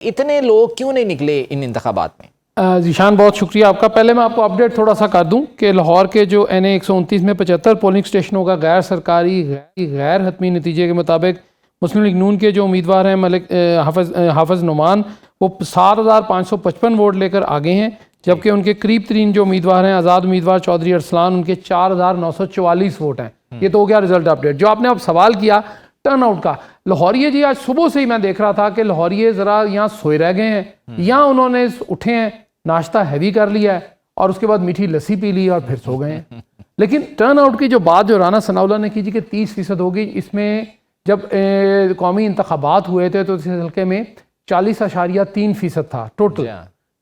इतने लोग क्यों नहीं निकले इन इंतखाबात में? जीशान, बहुत शुक्रिया आपका। पहले मैं आपको अपडेट थोड़ा सा कर दूं कि लाहौर के जो NA 129 में 75 पोलिंग स्टेशनों का गैर सरकारी गैर हतमी नतीजे के मुताबिक मुस्लिम लीग नून के जो उम्मीदवार हैं मलिक हाफिज़ नुमान, वो 7,555 वोट लेकर आगे हैं, जबकि उनके करीब तरीन जो उम्मीदवार हैं आज़ाद उम्मीदवार चौधरी अरसलान, उनके 4,944 वोट हैं। ये तो हो गया रिजल्ट अपडेट। जो आपने अब सवाल किया टर्न आउट का, लाहौरिये जी आज सुबह से ही मैं देख रहा था कि लाहौरिये ज़रा यहाँ सोए रह गए हैं, यहाँ उन्होंने उठे हैं, नाश्ता हैवी कर लिया है और उसके बाद मीठी लस्सी पी ली और फिर सो गए हैं। लेकिन टर्न आउट की जो बात जो राना सनाउल्लाह ने की जी कि 30% होगी, इसमें जब कौमी इंतखाबात हुए थे तो इस हल्के में 40.3% था टोटल,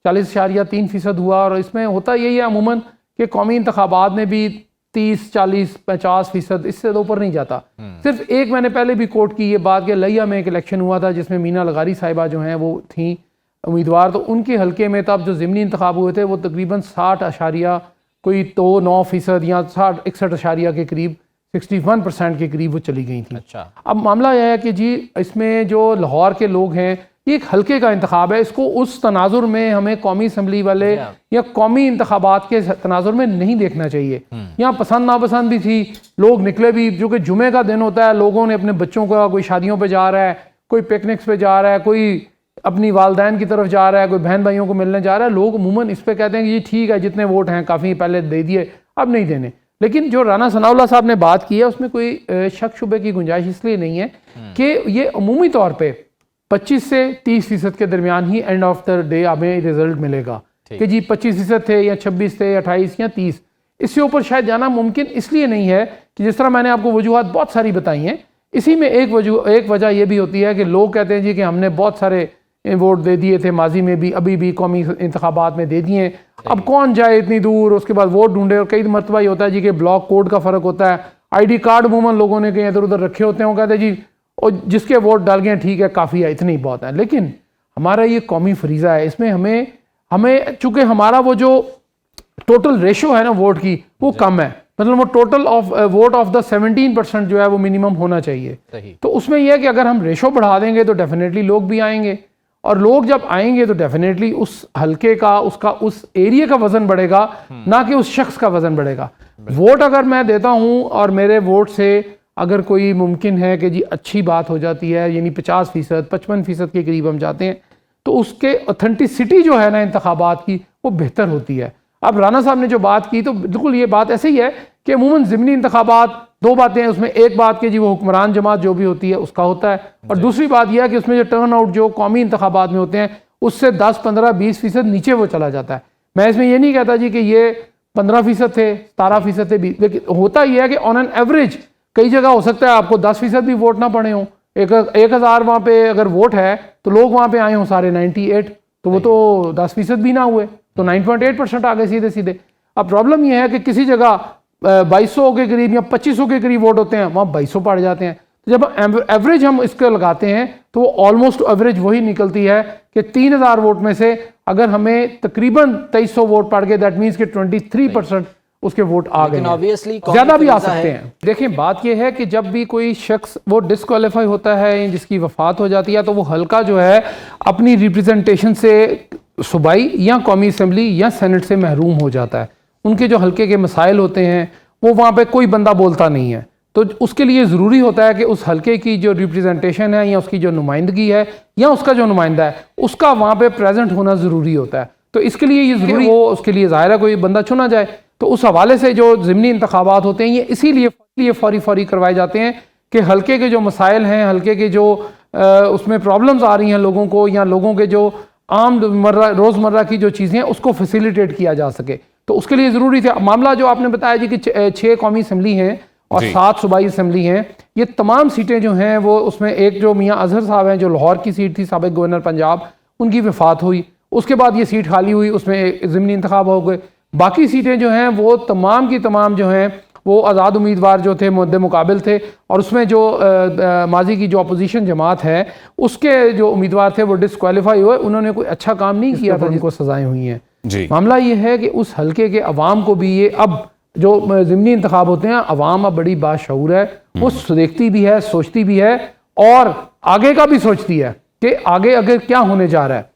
40.3% हुआ। और इसमें होता यही है अमूमन कि कौमी इंतखाबात में भी 30, 40, 50% इससे तो ऊपर नहीं जाता। सिर्फ एक मैंने पहले भी कोट की ये बात कि लिया में एक इलेक्शन हुआ था जिसमेम मीना लगारी साहिबा जो हैं वो थी उम्मीदवार, तो उनके हल्के में तब जो ज़िमनी इंतखाब हुए थे वो तकरीबन 60.9% या 61 के करीब 61% के करीब वो चली गई थी। अच्छा। अब मामला यह है कि जी इसमें जो लाहौर के लोग हैं, ये एक हल्के का इंतखाब है, इसको उस तनाजुर में हमें कौमी असम्बली वाले या कौमी इंतखाबात के तनाजुर में नहीं देखना चाहिए। यहाँ पसंद नापसंद भी थी, लोग निकले भी, जो कि जुमे का दिन होता है, लोगों ने अपने बच्चों का, कोई शादियों पे जा रहा है, कोई पिकनिक्स पे जा रहा है, कोई अपनी वालदैन की तरफ जा रहा है, कोई बहन भाइयों को मिलने जा रहा है। लोग अमूमन इस पर कहते हैं कि ये ठीक है, जितने वोट हैं काफ़ी पहले दे दिए, अब नहीं देने। लेकिन जो राना सनाउल्लाह साहब ने बात की है उसमें कोई शक शुबे की गुंजाइश इसलिए नहीं है कि ये अमूमी तौर पे 25 से 30% के दरमियान ही एंड ऑफ द डे हमें रिजल्ट मिलेगा कि जी 25% थे या 26 थे, 28 या 30। इससे ऊपर शायद जाना मुमकिन इसलिए नहीं है कि जिस तरह मैंने आपको वजूहात बहुत सारी बताई हैं, इसी में एक वजह यह भी होती है कि लोग कहते हैं जी कि हमने बहुत सारे वोट दे दिए थे माजी में भी, अभी भी कौमी इंतखाबात में दे दिए, अब कौन जाए इतनी दूर, उसके बाद वोट ढूंढे। और कई मरतबा ये होता है जी कि ब्लॉक कोड का फ़र्क होता है, ID कार्ड अमूमन लोगों ने कहीं इधर उधर रखे होते हैं, वो कहते हैं जी और जिसके वोट डाल गए ठीक है, काफ़ी है, इतनी बहुत है। लेकिन हमारा ये कौमी फरीज़ा है, इसमें हमें चूँकि हमारा वो जो टोटल रेशो है ना वोट की वो कम है, मतलब वो total of vote of the 17% जो है वो मिनिमम होना चाहिए। तो उसमें यह है कि अगर हम रेशो बढ़ा देंगे तो डेफिनेटली लोग भी आएंगे, और लोग जब आएंगे तो डेफिनेटली उस हल्के का, उसका उस एरिया का वजन बढ़ेगा, ना कि उस शख्स का वजन बढ़ेगा। वोट अगर मैं देता हूं और मेरे वोट से अगर कोई मुमकिन है कि जी अच्छी बात हो जाती है, यानी 50%, 55% के करीब हम जाते हैं, तो उसके ऑथेंटिसिटी जो है ना इंतखाबात की वो बेहतर होती है। अब राना साहब ने जो बात की तो बिल्कुल ये बात ऐसे ही है कि अमूमन ज़िमनी इंतखाबात दो बातें हैं उसमें, एक बात कि जी वो हुक्मरान जमात जो भी होती है उसका होता है, और दूसरी बात यह है कि उसमें जो टर्न आउट जो कौमी इंतखाबात में होते हैं उससे 10, 15, 20% नीचे वो चला जाता है। मैं इसमें ये नहीं कहता जी कि ये 15% थे, 17% थे, लेकिन होता यह है कि ऑन एन एवरेज कई जगह हो सकता है आपको 10% भी वोट ना पड़े हों। 1000 वहाँ पे अगर वोट है तो लोग वहाँ पे आए हों सारे 98, तो वो तो 10% भी ना हुए, तो 9.8% आ गए सीधे सीधे। अब प्रॉब्लम यह है कि किसी जगह 2200 के करीब या 2500 के करीब वोट होते हैं, वहाँ 2200 पड़ जाते हैं। तो जब एवरेज हम इसके लगाते हैं तो वो ऑलमोस्ट एवरेज वही निकलती है कि 3000 वोट में से अगर हमें तकरीबन 2300 वोट पड़ गए, दैट मीन्स कि 23% उसके वोट आ गए, ऑब्वियसली ज्यादा भी आ सकते हैं। देखिए बात यह है कि जब भी कोई शख्स वो डिस्क्वालीफाई होता है, जिसकी वफात हो जाती है, तो वो हल्का जो है अपनी रिप्रेजेंटेशन से सूबाई या कौमी असम्बली या सेनेट से महरूम हो जाता है। उनके जो हल्के के मसाइल होते हैं वो वहाँ पे कोई बंदा बोलता नहीं है, तो उसके लिए ज़रूरी होता है कि उस हल्के की जो रिप्रेजेंटेशन है या उसकी जो नुमाइंदगी है या उसका जो नुमाइंदा है उसका वहाँ पे प्रेजेंट होना ज़रूरी होता है। तो इसके लिए ये ज़रूरी वो उसके लिए ज़ाहिर है कोई बंदा चुना जाए। तो उस हवाले से जो ज़िमनी इंतखाबात होते हैं ये इसीलिए फौरी करवाए जाते हैं कि हल्के के जो मसाइल हैं, हल्के के जो उसमें प्रॉब्लम्स आ रही हैं लोगों को, या लोगों के जो आम रोज़मर्रा की जो चीज़ें हैं उसको फैसिलिटेट किया जा सके, तो उसके लिए ज़रूरी थे। मामला जो आपने बताया जी कि 6 कौमी असम्बली हैं और 7 सूबाई असम्बली हैं, ये तमाम सीटें जो हैं वो उसमें एक जो मियाँ अजहर साहब हैं जो लाहौर की सीट थी, साबिक गवर्नर पंजाब, उनकी वफात हुई, उसके बाद ये सीट खाली हुई, उसमें ज़िमनी इंतखाब हो गए। बाकी सीटें जो हैं वो तमाम की तमाम जो हैं वो आज़ाद उम्मीदवार जो थे मुद्दे मुकाबिल थे, और उसमें जो माजी की जो अपोजिशन जमात है उसके जो उम्मीदवार थे वो डिस्क्वालीफाई हुए, उन्होंने कोई अच्छा काम नहीं किया था जिनको सजाएं हुई हैं। मामला ये है कि उस हल्के के अवाम को भी ये अब जो ज़िमनी इंतखाब होते हैं, अवाम अब बड़ी बाशऊर है, वो देखती भी है, सोचती भी है और आगे का भी सोचती है कि आगे अगर क्या होने जा रहा है।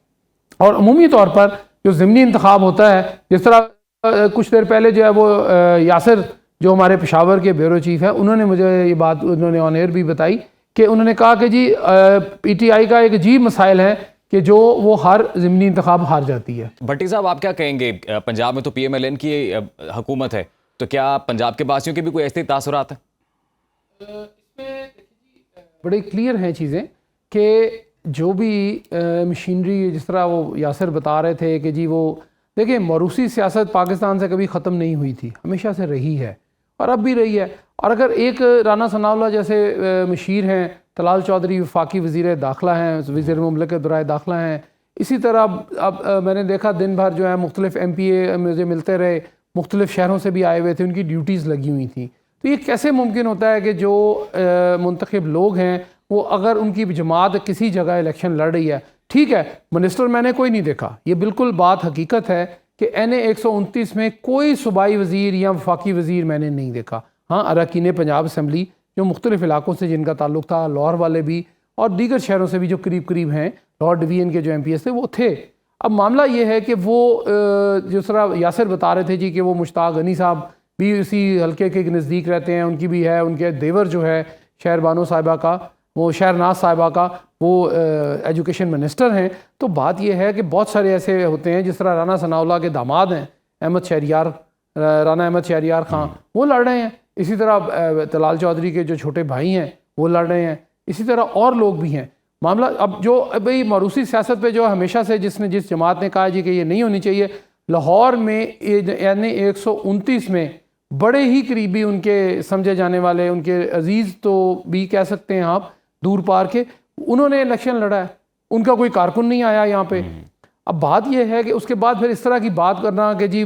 और अमूमी तौर पर जो ज़िमनी इंतखाब होता है, जिस तरह कुछ देर पहले जो है वो यासिर जो हमारे पेशावर के ब्यूरो चीफ हैं, उन्होंने मुझे ये बात उन्होंने ऑन एयर भी बताई कि उन्होंने कहा कि जी PTI का एक अजीब मसाइल है कि जो वो हर ज़िमनी इंतखाब हार जाती है। भट्टी साहब, आप क्या कहेंगे? पंजाब में तो PMLN की हुकूमत है, तो क्या पंजाब के वासियों के भी कोई ऐसे तासुरात हैं? इसमें बड़े क्लियर हैं चीज़ें कि जो भी मशीनरी, जिस तरह वो यासिर बता रहे थे कि जी वो देखिए, मरूसी सियासत पाकिस्तान से कभी ख़त्म नहीं हुई थी, हमेशा से रही है और अब भी रही है। और अगर एक राना सनाउल्लाह जैसे मशीर हैं, तलाल चौधरी वफाकी वज़ीर दाखिला हैं, वज़ीर मुमलिकत बराए दाखिला हैं, इसी तरह अब मैंने देखा दिन भर जो है मुख्तलिफ़ MPA मुझे मिलते रहे, मुख्तलिफ़ शहरों से भी आए हुए थे, उनकी ड्यूटीज़ लगी हुई थी। तो ये कैसे मुमकिन होता है कि जो मुंतखब लोग हैं वो अगर उनकी जमात किसी जगह इलेक्शन लड़ रही है, ठीक है, मिनिस्टर मैंने कोई नहीं देखा, ये बिल्कुल बात हकीकत है कि NA 129 में कोई सूबाई वज़ीर या वफाकी वज़ीर मैंने नहीं देखा। हाँ, अरकान पंजाब असम्बली जो मुख्तलिफ़ इलाकों से जिनका ताल्लुक़ था, लाहौर वाले भी और दीगर शहरों से भी जो करीब करीब हैं, लाहौर डिवीज़न के जो MPs थे वो थे। अब मामला ये है कि वो जिस तरह यासिर बता रहे थे जी कि वो मुश्ताक गनी साहब भी इसी हल्के के नज़दीक रहते हैं, उनकी भी है, उनके देवर जो है शहरबानो साहिबा का, वो शहरनाज साहिबा का, वो एजुकेशन मिनिस्टर हैं। तो बात यह है कि बहुत सारे ऐसे होते हैं, जिस तरह राना सनाउल्लाह के दामाद हैं अहमद शहरियार, राना अहमद शहरियार खां, वो लड़ रहे हैं। इसी तरह तलाल चौधरी के जो छोटे भाई हैं वो लड़ रहे हैं। इसी तरह और लोग भी हैं। मामला अब जो भाई मरूसी सियासत पे जो हमेशा से जिस जमात ने कहा जी कि ये नहीं होनी चाहिए, लाहौर में NA 129 में बड़े ही करीबी उनके समझे जाने वाले, उनके अजीज़ तो भी कह सकते हैं आप, दूर पार के, उन्होंने इलेक्शन लड़ा है, उनका कोई कारकुन नहीं आया यहाँ पे। अब बात यह है कि उसके बाद फिर इस तरह की बात करना कि जी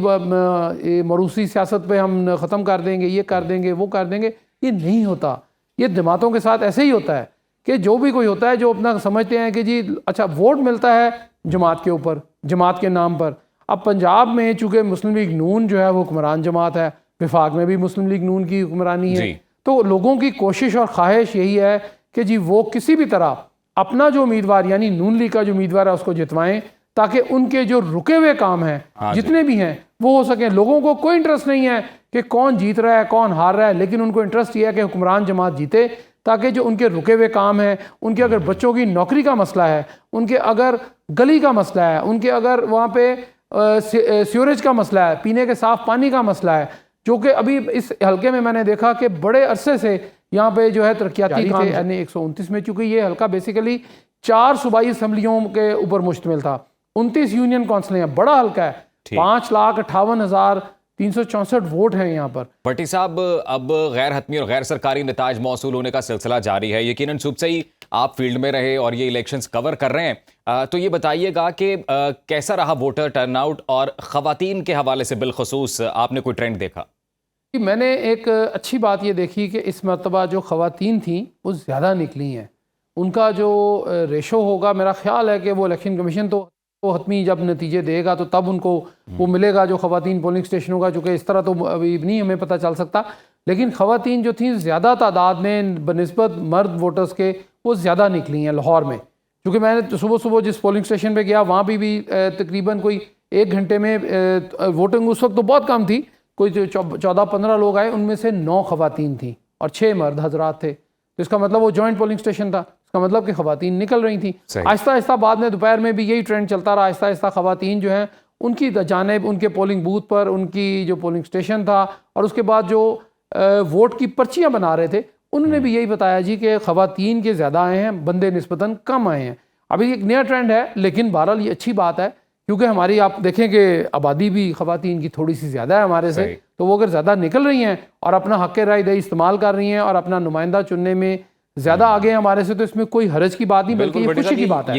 मरूसी सियासत पे हम ख़त्म कर देंगे, ये कर देंगे, वो कर देंगे, ये नहीं होता। ये जमातों के साथ ऐसे ही होता है कि जो भी कोई होता है जो अपना समझते हैं कि जी अच्छा वोट मिलता है जमात के ऊपर, जमात के नाम पर। अब पंजाब में चूँकि मुस्लिम लीग नून जो है वो हुक्मरान जमात है, विफाक में भी मुस्लिम लीग नून की हुक्मरानी है, तो लोगों की कोशिश और ख्वाहिश यही है कि जी वो किसी भी तरह अपना जो उम्मीदवार यानी नून लीग का जो उम्मीदवार है उसको जितवाएं, ताकि उनके जो रुके हुए काम हैं जितने भी हैं वो हो सकें। लोगों को कोई इंटरेस्ट नहीं है कि कौन जीत रहा है कौन हार रहा है, लेकिन उनको इंटरेस्ट ये है कि हुक्मरान जमात जीते, ताकि जो उनके रुके हुए काम हैं, उनके अगर बच्चों की नौकरी का मसला है, उनके अगर गली का मसला है, उनके अगर वहाँ पे सीवरेज का मसला है, पीने के साफ पानी का मसला है, जो कि अभी इस हल्के में मैंने देखा कि बड़े अरसे से यहाँ पे जो है तरक्याती काम NA 129 में, चूँकि ये हल्का बेसिकली 4 सूबाई असम्बलियों के ऊपर मुश्तमिल था, 29 यूनियन काउंसिलें हैं, बड़ा हल्का है, 5,58,364 वोट हैं यहाँ पर। भट्टी साहब, अब गैर हतमी और गैर सरकारी नताज मौसूल होने का सिलसिला जारी है। यकीनन सुबह से ही आप फील्ड में रहे और ये इलेक्शंस कवर कर रहे हैं, तो ये बताइएगा कि कैसा रहा वोटर टर्नआउट और ख़वातीन के हवाले से बिलखसूस आपने कोई ट्रेंड देखा? मैंने एक अच्छी बात ये देखी कि इस मरतबा जो ख़वातीन थी वो ज़्यादा निकली हैं। उनका जो रेशो होगा, मेरा ख़्याल है कि वो इलेक्शन कमीशन तो हतमी जब नतीजे देगा तो तब उनको वो मिलेगा जो ख़वातीन पोलिंग स्टेशनों का, चूँकि इस तरह तो अभी नहीं हमें पता चल सकता, लेकिन ख़वातीन जो थी ज़्यादा तादाद में बनिस्बत मर्द वोटर्स के वो ज़्यादा निकली हैं लाहौर में। क्योंकि मैंने सुबह सुबह जिस पोलिंग स्टेशन पे गया वहाँ भी तकरीबन कोई 1 घंटे में वोटिंग उस वक्त तो बहुत कम थी, कोई 14-15 लोग आए, उनमें से 9 ख़वातीन थी और 6 मर्द हजरात थे। तो इसका मतलब वो जॉइंट पोलिंग स्टेशन था, इसका मतलब कि ख़वातीन निकल रही थी। आहिस्ता आहिस्ता बाद में दोपहर में भी यही ट्रेंड चलता रहा, आहिस्ता आहिस्ता ख़वातीन जो हैं उनकी जानिब उनके पोलिंग बूथ पर, उनकी जो पोलिंग स्टेशन था और उसके बाद जो वोट की पर्चियाँ बना रहे थे, उन्होंने भी यही बताया जी कि ख़वातीन के ज़्यादा आए हैं, बंदे निस्बतन कम आए हैं। अभी एक नया ट्रेंड है, लेकिन बहरहाल ये अच्छी बात है, क्योंकि हमारी आप देखें कि आबादी भी ख़वातीन की थोड़ी सी ज़्यादा है हमारे से, तो वो अगर ज़्यादा निकल रही हैं और अपना हक़ राय दही इस्तेमाल कर रही हैं और अपना नुमाइंदा चुनने में ज़्यादा आगे हैं हमारे से, तो इसमें कोई हरज की बात नहीं, बल्कि ये खुशी की बात है।